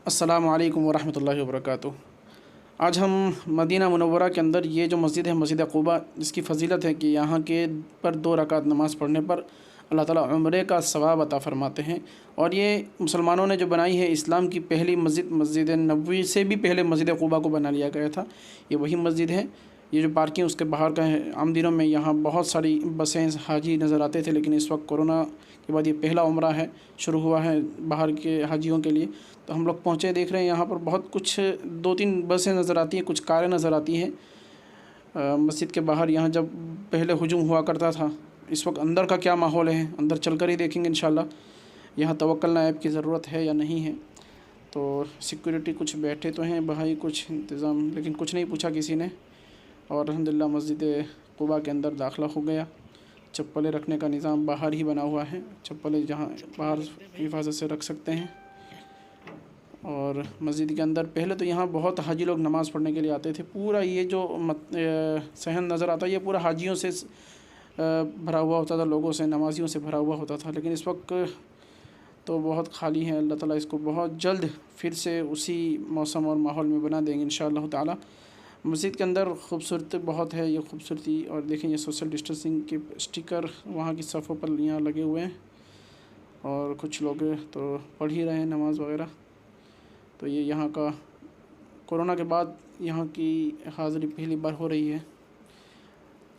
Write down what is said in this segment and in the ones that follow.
अस्सलामु अलैकुम वरहमतुल्लाहि वबरकातुहू। आज हम मदीना मुनव्वरा के अंदर ये जो मस्जिद है, मस्जिद क़ुबा, जिसकी फ़जीलत है कि यहाँ के पर 2 रकात नमाज़ पढ़ने पर अल्लाह ताला उम्रे का सवाब अता फ़रमाते हैं। और ये मुसलमानों ने जो बनाई है, इस्लाम की पहली मस्जिद, मस्जिद नबवी से भी पहले मस्जिद क़ुबा को बना लिया गया था। ये वही मस्जिद है। ये जो पार्किंग उसके बाहर का है। आम दिनों में यहाँ बहुत सारी बसें, हाजी नज़र आते थे, लेकिन इस वक्त कोरोना के बाद ये पहला उम्रा है, शुरू हुआ है बाहर के हाजियों के लिए। तो हम लोग पहुँचे, देख रहे हैं यहाँ पर बहुत कुछ 2-3 बसें नज़र आती हैं, कुछ कारें नज़र आती हैं मस्जिद के बाहर। यहाँ जब पहले हुजूम हुआ करता था, इस वक्त अंदर का क्या माहौल है, अंदर चलकर ही देखेंगे इंशाल्लाह। यहाँ तवक्कल नायब की ज़रूरत है या नहीं है। तो सिक्योरिटी कुछ बैठे तो हैं भाई, कुछ इंतज़ाम, लेकिन कुछ नहीं पूछा किसी ने। और अल्हम्दुलिल्लाह मस्जिद क़ुबा के अंदर दाखिला हो गया। चप्पलें रखने का निज़ाम बाहर ही बना हुआ है, चप्पलें जहाँ बाहर हिफाजत से रख सकते हैं। और मस्जिद के अंदर पहले तो यहाँ बहुत हाजी लोग नमाज़ पढ़ने के लिए आते थे। पूरा ये जो सहन नज़र आता है, ये पूरा हाजियों से भरा हुआ होता था, लोगों से, नमाजियों से भरा हुआ होता था। लेकिन इस वक्त तो बहुत खाली है। अल्लाह ताला इसको बहुत जल्द फिर से उसी मौसम और माहौल में बना देंगे इंशाअल्लाह ताला। मस्जिद के अंदर खूबसूरत बहुत है ये खूबसूरती। और देखें, ये सोशल डिस्टेंसिंग के स्टिकर वहाँ की सफ़ों पर यहाँ लगे हुए हैं। और कुछ लोग तो पढ़ ही रहे हैं नमाज़ वगैरह। तो ये यहाँ का कोरोना के बाद यहाँ की हाज़िरी पहली बार हो रही है।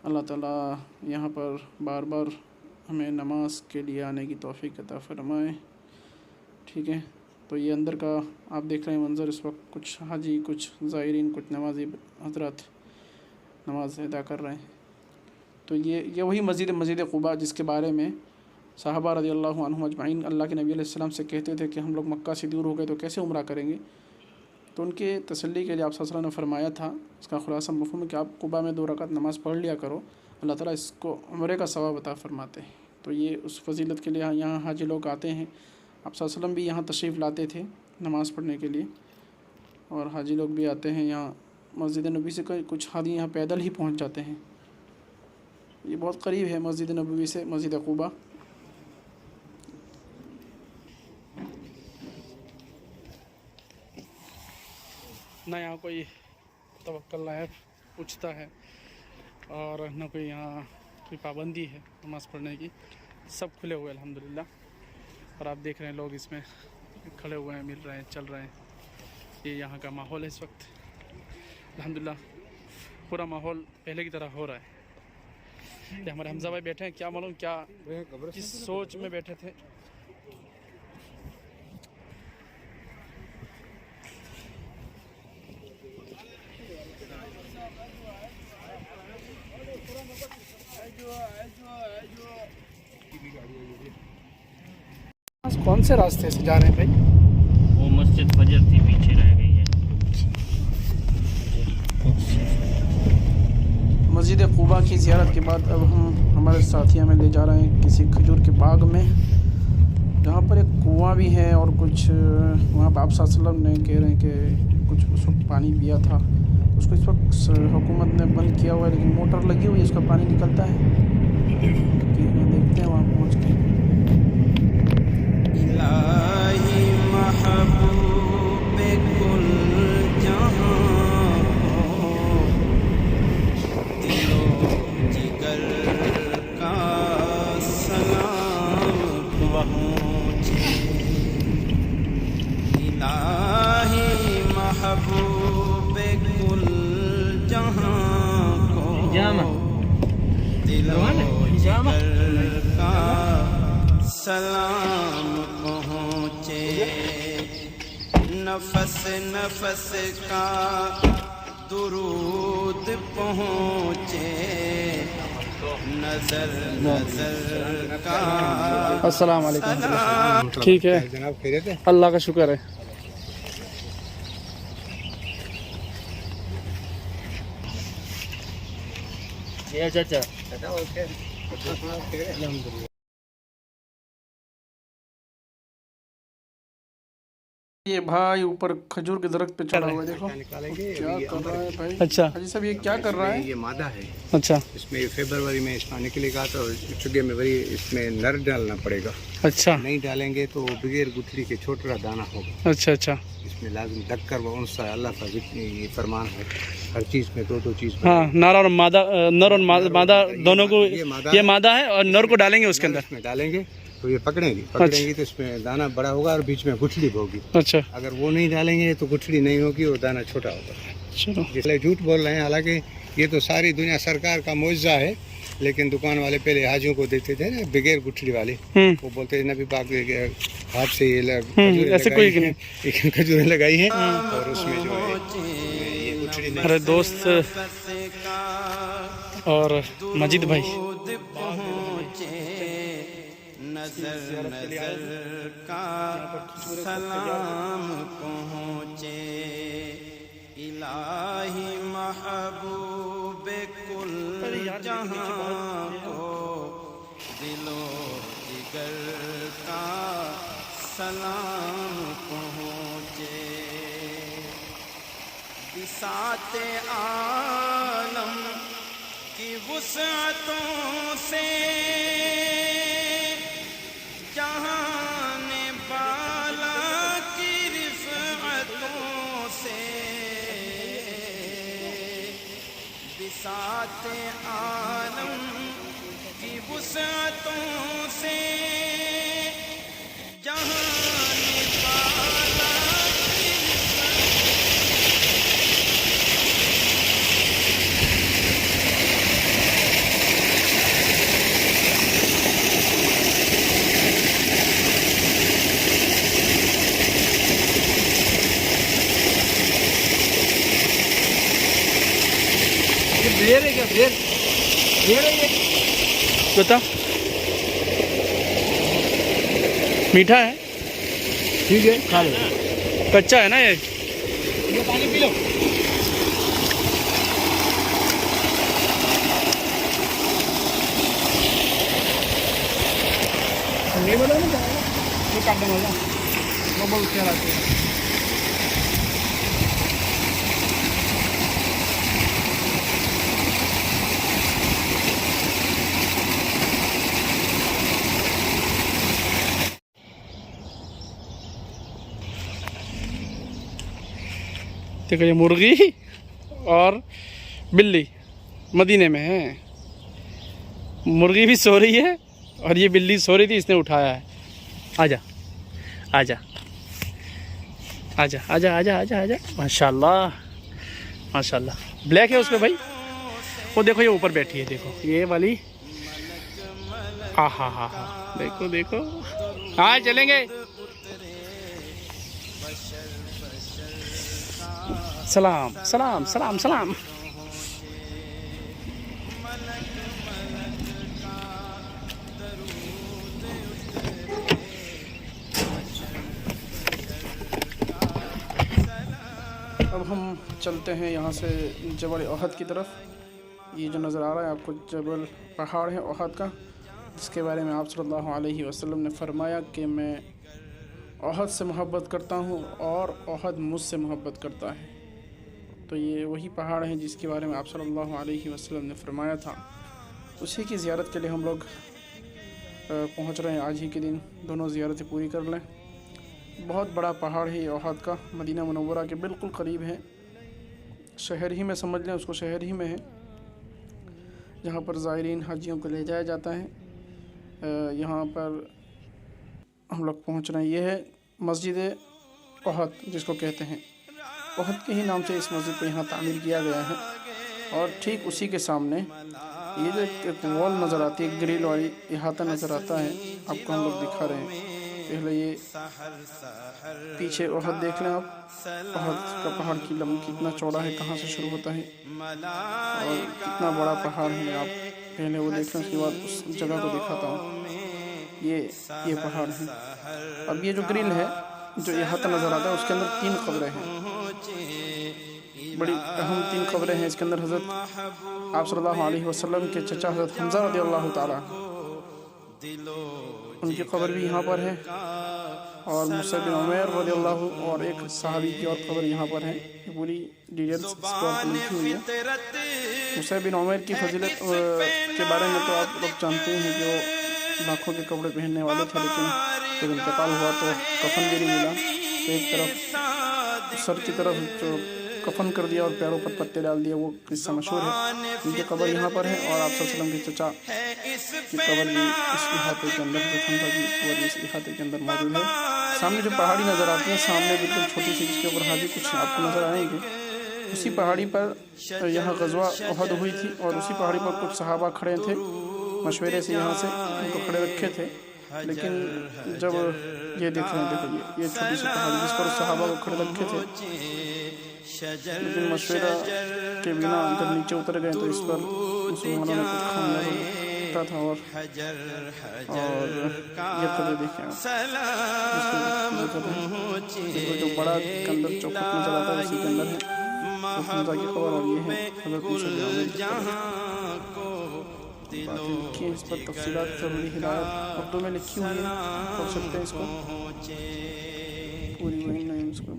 अल्लाह ताला यहाँ पर बार बार हमें नमाज के लिए आने की तौफ़ीक़ अता फ़रमाए। ठीक है, तो ये अंदर का आप देख रहे हैं मंज़र। इस वक्त कुछ हाजी, कुछ ज़ायरीन, कुछ नमाज़ी हज़रात नमाज़ अदा कर रहे हैं। तो ये वही मस्जिद क़ुबा जिसके बारे में सहाबा रज़ियल्लाहु अन्हुम अजमईन अल्लाह के नबी अलैहिस्सलाम से कहते थे कि हम लोग मक्का से दूर हो गए तो कैसे उम्रा करेंगे। तो उनके तसल्ली के लिए आप सल्लल्लाहु अलैहि वसल्लम ने फरमाया था, इसका खुलासा मफ़हूम है कि आप क़ुबा में 2 रकात नमाज़ पढ़ लिया करो, अल्लाह ताला इसको उम्रे का सवाब अता फ़रमाते हैं। तो ये उस फजीलत के लिए यहाँ हाजी लोग आते हैं। आप सल्लल्लाहु अलैहि वसल्लम भी यहाँ तशरीफ़ लाते थे नमाज़ पढ़ने के लिए, और हाजी लोग भी आते हैं यहाँ। मस्जिद नबवी से कुछ हाजी यहाँ पैदल ही पहुँच जाते हैं। ये बहुत करीब है मस्जिद नबवी से, मस्जिद क़ुबा। ना यहाँ कोई तवक्कल नायब पूछता है, और ना कोई यहाँ कोई पाबंदी है नमाज़ पढ़ने की। सब खुले हुए अल्हम्दुलिल्लाह। और आप देख रहे हैं लोग इसमें खड़े हुए हैं, मिल रहे हैं, चल रहे हैं। ये यहाँ का माहौल है इस वक्त अल्हम्दुलिल्लाह। पूरा माहौल पहले की तरह हो रहा है। ये हमारे हमज़ा भाई बैठे हैं, क्या मालूम क्या किस सोच में बैठे थे। कौन से रास्ते से जा रहे हैं भाई? वो मस्जिद फजर थी, पीछे रह गई है। मस्जिद क़ुबा की ज़ियारत के बाद अब हम हमारे साथी हमें ले जा रहे हैं किसी खजूर के बाग में, जहाँ पर एक कुआं भी है। और कुछ वहाँ पर आप सल्लल्लाहु अलैहि वसल्लम ने कह रहे हैं कि कुछ उस वक्त पानी पिया था, उसको इस वक्त हुकूमत ने बंद किया हुआ है, लेकिन मोटर लगी हुई है, उसका पानी निकलता है। देखते हैं वहाँ पहुँच के। इलाही महबूबे कुल जहां को दिलो जिगर का सलाम पहुँचे। इलाही महबूबे कुल जहां को दिलो जिगर का सलाम पहुँचे। नफस नफस का दुरूद पहुँचे। नजर नजर का अस्सलाम वालेकुम। ठीक है जनाब, खैरियत है? अल्लाह का शुक्र है। ये चाचा ये भाई ऊपर खजूर के दरख्त पे चढ़ा हुआ है, देखो निकालेंगे। क्या कर रहा है भाई। अच्छा हाजी साहब ये क्या कर रहा है। ये मादा है, अच्छा इसमें फरवरी में इसमें निकलेगा तो चुगे में वही इसमें नर डालना पड़ेगा। अच्छा नहीं डालेंगे तो बगैर गुठली के छोटा दाना होगा। अच्छा अच्छा इसमें लाजमी डक्कर व उनसा अल्लाह का ये फरमान है, हर चीज़ में दो चीज़। हाँ नर और मादा, नर और मादा दोनों को, ये मादा है और नर को डालेंगे उसके अंदर। इसमें डालेंगे तो ये पकड़ेंगी तो इसमें दाना बड़ा होगा और बीच में गुठली होगी। अच्छा अगर वो नहीं डालेंगे तो गुठली नहीं होगी और दाना छोटा होगा। चलो इसलिए झूठ बोल रहे हैं, हालांकि ये तो सारी दुनिया सरकार का मुआवजा है, लेकिन दुकान वाले पहले हाजियों को देते थे ना बगैर गुठली वाले, वो बोलते थे नबी पाक हाथ से ये ऐसे कोई नहीं खजूरें लगाई हैं और उसमें जो है ये गुठली नहीं। अरे दोस्त और मजीद भाई नजर नजर का सलाम पहुँचे, इलाही महबूब कुल जहां को दिलो जिगर का सलाम पहुँचे। बिसाते आलम की वुसअतों से जहान बाला की रिफ़अतों से, बिसाते आलम की वुसअतों से जहान बाला की बेर है क्या? बेर है ये, बता। मीठा है, ठीक है खा लो। कच्चा है ना ये पानी पी लो। नहीं बोला ना वो काट देना वो बहुत क्या लगता है। देखो ये मुर्गी और बिल्ली मदीने में है। मुर्गी भी सो रही है और ये बिल्ली सो रही थी, इसने उठाया है। आजा आजा आजा आजा आजा आजा आजा। माशाल्लाह माशाल्लाह। ब्लैक है उस पर भाई, वो देखो ये ऊपर बैठी है, देखो ये वाली। हा, देखो देखो। हाँ चलेंगे। सलाम सलाम सलाम सलाम। अब हम चलते हैं यहाँ से जबल ओहद की तरफ। ये जो नज़र आ रहा है आपको जबल पहाड़ है ओहद का, जिसके बारे में आप सल्लल्लाहु अलैहि वसल्लम ने फरमाया कि मैं ओहद से मोहब्बत करता हूँ और ओहद मुझसे मोहब्बत करता है। तो ये वही पहाड़ है जिसके बारे में आप सल्लल्लाहु अलैहि वसल्लम ने फरमाया था। उसी की ज़ियारत के लिए हम लोग पहुँच रहे हैं आज ही के दिन। दोनों ज़ियारतें पूरी कर लें। बहुत बड़ा पहाड़ है ये ओहद का, मदीना मुनव्वरा के बिल्कुल करीब है। शहर ही में समझ लें उसको, शहर ही में है जहाँ पर ज़ायरीन हाजियों को ले जाया जाता है। यहाँ पर हम लोग पहुँच रहे हैं। ये है मस्जिद ओहद जिसको कहते हैं। ओहद के ही नाम से इस मस्जिद को यहाँ तामीर किया गया है। और ठीक उसी के सामने ये जो एक वॉल नज़र आती है, ग्रिल वाली इहाता नज़र आता है, आपको हम लोग दिखा रहे हैं। पहले ये पीछे ओहद देख लें आप। ओहद का पहाड़ की लंबाई कितना चौड़ा है, कहाँ से शुरू होता है और कितना बड़ा पहाड़ है। आप पहले वो देख लें, उसके बाद उस जगह को दिखाता हूँ। ये पहाड़ है। अब ये जो ग्रिल है, जो इहाता नज़र आता है, उसके अंदर 3 कब्रें हैं। बड़ी अहम 3 कब्रें हैं। इसके अंदर हज़रत आप सल्लल्लाहु अलैहि वसल्लम के चचा हज़रत हमज़ा रज़ियल्लाहु ताला उनकी कब्र भी यहाँ पर है। और मुसअब बिन उमैर रज़ियल्लाहु और एक सहाबी की और कब्र यहाँ पर है। ये पूरी डिटेल्स इस पर लिखी हुई है। मुसअब बिन उमैर की फजीलत के बारे में तो आप लोग जानते हैं कि वो लाखों के कपड़े पहनने वाले थे, लेकिन जब इंतकाल हुआ तो कफन भी नहीं मिला। तो एक तरफ सर की तरफ जो कफन कर दिया और पैरों पर पत्ते डाल दिए, वो किस्सा मशहूर है। उनकी कब्र यहाँ पर है और आप सल्लल्लाहु अलैहि वसल्लम के चचा की कब्र भी इस इहाते के अंदर, जो खंदक की कब्र इस इहाते के अंदर मौजूद है। सामने जो पहाड़ी नज़र आती है, सामने बिल्कुल छोटी सी, जिसके ऊपर हाजी कुछ आपको नज़र आएंगे, उसी पहाड़ी पर यहाँ गज़वा उहद हुई थी और उसी पहाड़ी पर कुछ सहाबा खड़े थे, मशवरे से यहाँ से उनको खड़े रखे थे। लेकिन जब ये देख रहे हैं, देखो ये छोटी सी पहाड़ी जिस पर सहाबा को खड़े रखे थे, लेकिन मशवरा के बिना जब नीचे उतर गए तो इस पर मुसलमानों ने कुछ खामियाजा था। और ये कब्र देखें आप, जो बड़ा के अंदर चौखट नजर आता है उसी के अंदर है तो हमजा की कब्र। और ये है हज़रत मुसअब बिन उमैर की कब्र। बातें लिखी हैं इस पर, तफसीलात ज़रूरी हिदायत उर्दू में लिखी हुई है, पढ़ सकते हैं इसको पूरी। वही नहीं उसको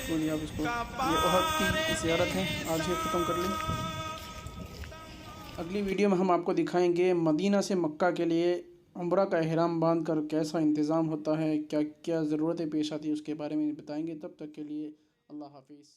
पूरी आप इसको। ये उहद की ज़ियारत है, आज ही ख़त्म कर लें। अगली वीडियो में हम आपको दिखाएंगे मदीना से मक्का के लिए उम्रा का एहराम बांध कर कैसा इंतज़ाम होता है, क्या क्या ज़रूरतें पेश आती है, उसके बारे में बताएंगे। तब तक के लिए अल्लाह हाफिज़।